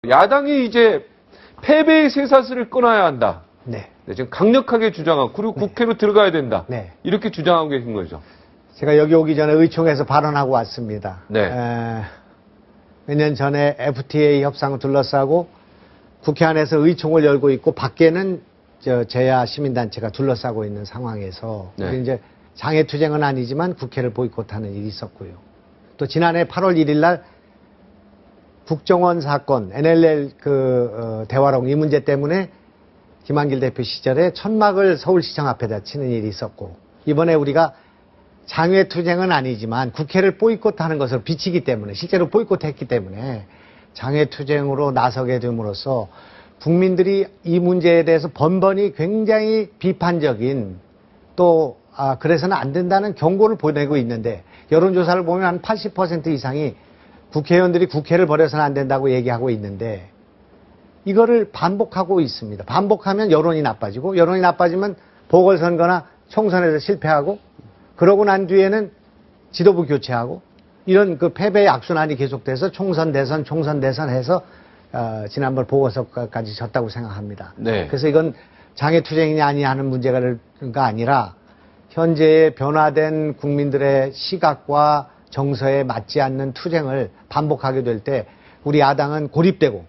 야당이 이제 패배의 쇠사슬을 끊어야 한다. 네. 네, 지금 강력하게 주장하고 그리고 국회로 들어가야 된다. 네. 이렇게 주장하고 계신 거죠. 제가 여기 오기 전에 의총에서 발언하고 왔습니다. 네. 몇 년 전에 FTA 협상을 둘러싸고 국회 안에서 의총을 열고 있고 밖에는 제야 시민단체가 둘러싸고 있는 상황에서 네. 우리 이제 장애투쟁은 아니지만 국회를 보이콧하는 일이 있었고요. 또 지난해 8월 1일 날 국정원 사건, NLL 대화록 이 문제 때문에 김한길 대표 시절에 천막을 서울시청 앞에다 치는 일이 있었고, 이번에 우리가 장외투쟁은 아니지만 국회를 보이콧하는 것을 비치기 때문에, 실제로 보이콧했기 때문에 장외투쟁으로 나서게 됨으로써 국민들이 이 문제에 대해서 번번이 굉장히 비판적인, 또 그래서는 안 된다는 경고를 보내고 있는데, 여론조사를 보면 한 80% 이상이 국회의원들이 국회를 벌여서는 안 된다고 얘기하고 있는데, 이거를 반복하고 있습니다. 반복하면 여론이 나빠지고, 여론이 나빠지면 보궐선거나 총선에서 실패하고, 그러고 난 뒤에는 지도부 교체하고, 이런 그 패배의 악순환이 계속돼서 총선, 대선, 총선, 대선 해서 지난번 보궐선거까지 졌다고 생각합니다. 네. 그래서 이건 장애투쟁이냐 아니냐 하는 문제가 아니라 현재의 변화된 국민들의 시각과 정서에 맞지 않는 투쟁을 반복하게 될 때 우리 야당은 고립되고,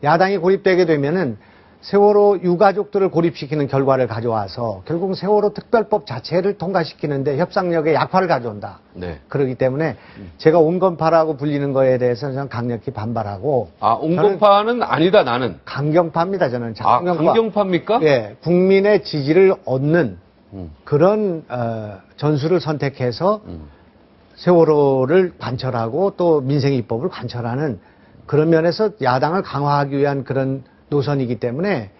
야당이 고립되게 되면은 세월호 유가족들을 고립시키는 결과를 가져와서 결국 세월호 특별법 자체를 통과시키는데 협상력의 약화를 가져온다. 네. 그렇기 때문에 제가 온건파라고 불리는 거에 대해서는 저는 강력히 반발하고. 온건파는 아니다, 나는. 강경파입니다, 저는. 강경파입니까? 예, 국민의 지지를 얻는 그런 전술을 선택해서 세월호를 관철하고 또 민생 입법을 관철하는 그런 면에서 야당을 강화하기 위한 그런 노선이기 때문에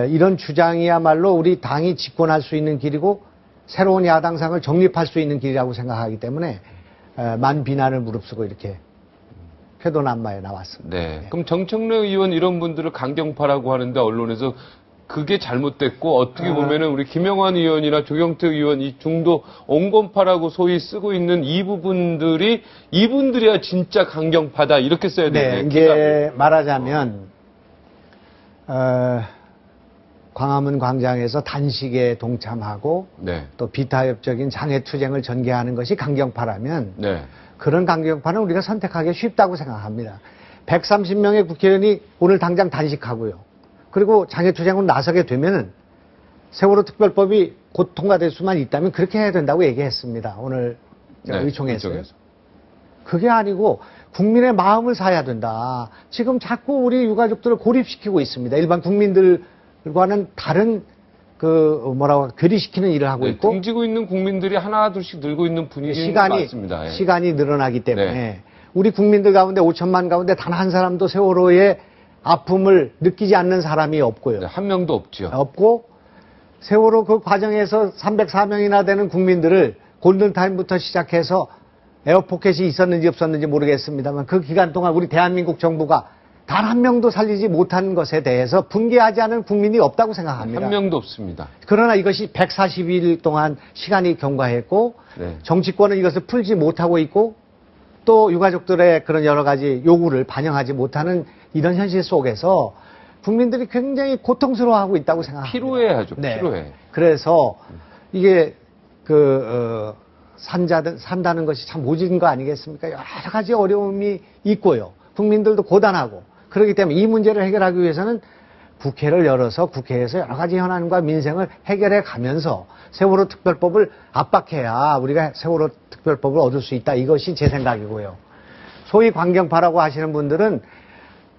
이런 주장이야말로 우리 당이 집권할 수 있는 길이고 새로운 야당상을 정립할 수 있는 길이라고 생각하기 때문에 만 비난을 무릅쓰고 이렇게 표도난마에 나왔습니다. 네. 네. 그럼 정청래 의원 이런 분들을 강경파라고 하는데 언론에서 그게 잘못됐고 어떻게 보면은 우리 김영환 의원이나 조경태 의원 이 중도 온건파라고 소위 쓰고 있는 이 부분들이 이분들이야 진짜 강경파다 이렇게 써야 되네요. 네, 이제 말하자면 광화문 광장에서 단식에 동참하고 네. 또 비타협적인 장애투쟁을 전개하는 것이 강경파라면 네. 그런 강경파는 우리가 선택하기 쉽다고 생각합니다. 130명의 국회의원이 오늘 당장 단식하고요. 그리고 장애투쟁으로 나서게 되면은 세월호 특별법이 곧 통과될 수만 있다면 그렇게 해야 된다고 얘기했습니다. 오늘 의총에서. 그게 아니고 국민의 마음을 사야 된다. 지금 자꾸 우리 유가족들을 고립시키고 있습니다. 일반 국민들과는 다른 괴리시키는 일을 하고 있고. 등지고 있는 국민들이 하나 둘씩 늘고 있는 분위기인 것 같습니다. 예. 시간이 늘어나기 때문에 네. 우리 국민들 가운데 5천만 가운데 단 한 사람도 세월호의 아픔을 느끼지 않는 사람이 없고요. 네, 한 명도 없죠. 없고 세월호 그 과정에서 304명이나 되는 국민들을 골든타임부터 시작해서 에어포켓이 있었는지 없었는지 모르겠습니다만 그 기간 동안 우리 대한민국 정부가 단 한 명도 살리지 못한 것에 대해서 분개하지 않은 국민이 없다고 생각합니다. 한 명도 없습니다. 그러나 이것이 140일 동안 시간이 경과했고 네. 정치권은 이것을 풀지 못하고 있고 또 유가족들의 그런 여러 가지 요구를 반영하지 못하는 이런 현실 속에서 국민들이 굉장히 고통스러워하고 있다고 생각합니다. 피로해하죠. 네. 피로해. 그래서 이게 산다는 것이 참 모질인 거 아니겠습니까? 여러 가지 어려움이 있고요. 국민들도 고단하고 그렇기 때문에 이 문제를 해결하기 위해서는 국회를 열어서 국회에서 여러 가지 현안과 민생을 해결해 가면서 세월호 특별법을 압박해야 우리가 세월호 특별법을 얻을 수 있다. 이것이 제 생각이고요. 소위 강경파라고 하시는 분들은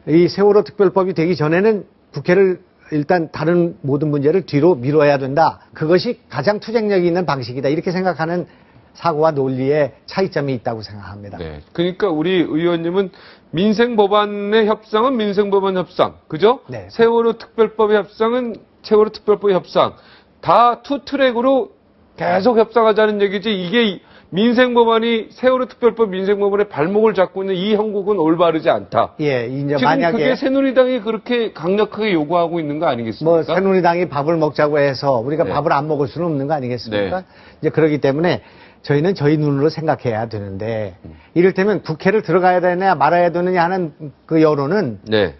이 세월호 특별법이 되기 전에는 국회를 일단 다른 모든 문제를 뒤로 미뤄야 된다. 그것이 가장 투쟁력이 있는 방식이다. 이렇게 생각하는 사고와 논리의 차이점이 있다고 생각합니다. 네. 그러니까 우리 의원님은 민생법안의 협상은 민생법안 협상, 그죠? 네. 세월호 특별법의 협상은 세월호 특별법의 협상. 다 투 트랙으로 계속 협상하자는 얘기지. 이게 민생법안이 세월호 특별법 민생법안의 발목을 잡고 있는 이 형국은 올바르지 않다. 예, 이제 지금 만약에 그게 새누리당이 그렇게 강력하게 요구하고 있는 거 아니겠습니까? 새누리당이 밥을 먹자고 해서 우리가 네. 밥을 안 먹을 수는 없는 거 아니겠습니까? 네. 이제 그렇기 때문에 저희는 저희 눈으로 생각해야 되는데 이를테면 국회를 들어가야 되느냐 말아야 되느냐 하는 그 여론은 네.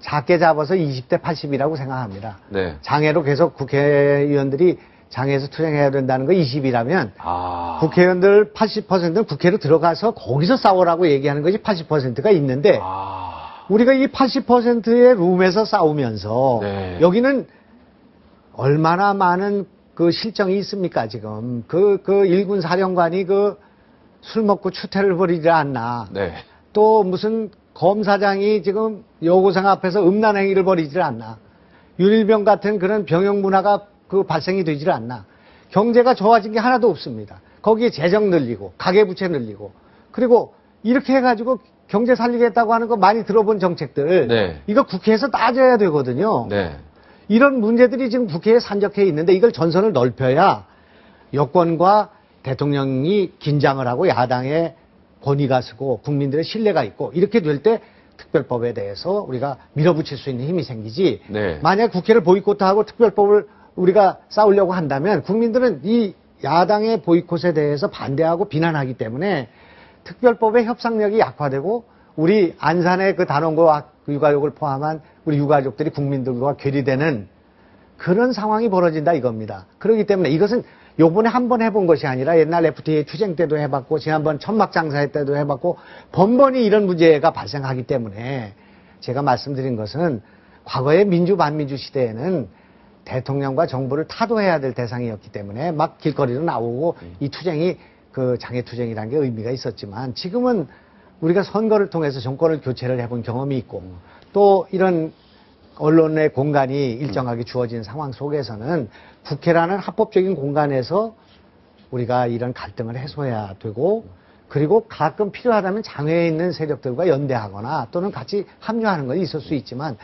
작게 잡아서 20대 80이라고 생각합니다. 네. 장애로 계속 국회의원들이 장애에서 투쟁해야 된다는 거 20이라면 국회의원들 80%는 국회로 들어가서 거기서 싸우라고 얘기하는 것이 80%가 있는데 우리가 이 80%의 룸에서 싸우면서 네. 여기는 얼마나 많은 그 실정이 있습니까, 지금. 그 일군 사령관이 술 먹고 추태를 벌이지 않나. 네. 또 무슨 검사장이 지금 여고생 앞에서 음란 행위를 벌이지 않나. 윤일병 같은 그런 병역 문화가 발생이 되질 않나. 경제가 좋아진 게 하나도 없습니다. 거기에 재정 늘리고, 가계부채 늘리고, 그리고 이렇게 해가지고 경제 살리겠다고 하는 거 많이 들어본 정책들. 네. 이거 국회에서 따져야 되거든요. 네. 이런 문제들이 지금 국회에 산적해 있는데 이걸 전선을 넓혀야 여권과 대통령이 긴장을 하고 야당의 권위가 서고 국민들의 신뢰가 있고 이렇게 될 때 특별법에 대해서 우리가 밀어붙일 수 있는 힘이 생기지. 네. 만약 국회를 보이콧하고 특별법을 우리가 싸우려고 한다면 국민들은 이 야당의 보이콧에 대해서 반대하고 비난하기 때문에 특별법의 협상력이 약화되고 우리 안산의 그 단원고 육아족을 포함한 우리 유가족들이 국민들과 괴리되는 그런 상황이 벌어진다 이겁니다. 그렇기 때문에 이것은 요번에 한 번 해본 것이 아니라 옛날 FTA 투쟁 때도 해봤고 지난번 천막장사회 때도 해봤고 번번이 이런 문제가 발생하기 때문에 제가 말씀드린 것은 과거의 민주 반민주 시대에는 대통령과 정부를 타도해야 될 대상이었기 때문에 막 길거리로 나오고 이 투쟁이 그 장애투쟁이라는 게 의미가 있었지만 지금은 우리가 선거를 통해서 정권을 교체를 해본 경험이 있고 또 이런 언론의 공간이 일정하게 주어진 상황 속에서는 국회라는 합법적인 공간에서 우리가 이런 갈등을 해소해야 되고 그리고 가끔 필요하다면 장외에 있는 세력들과 연대하거나 또는 같이 합류하는 건 있을 수 있지만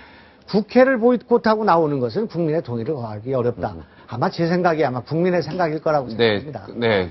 국회를 보이콧하고 나오는 것은 국민의 동의를 얻기 어렵다. 아마 제 생각이 아마 국민의 생각일 거라고 생각합니다. 네.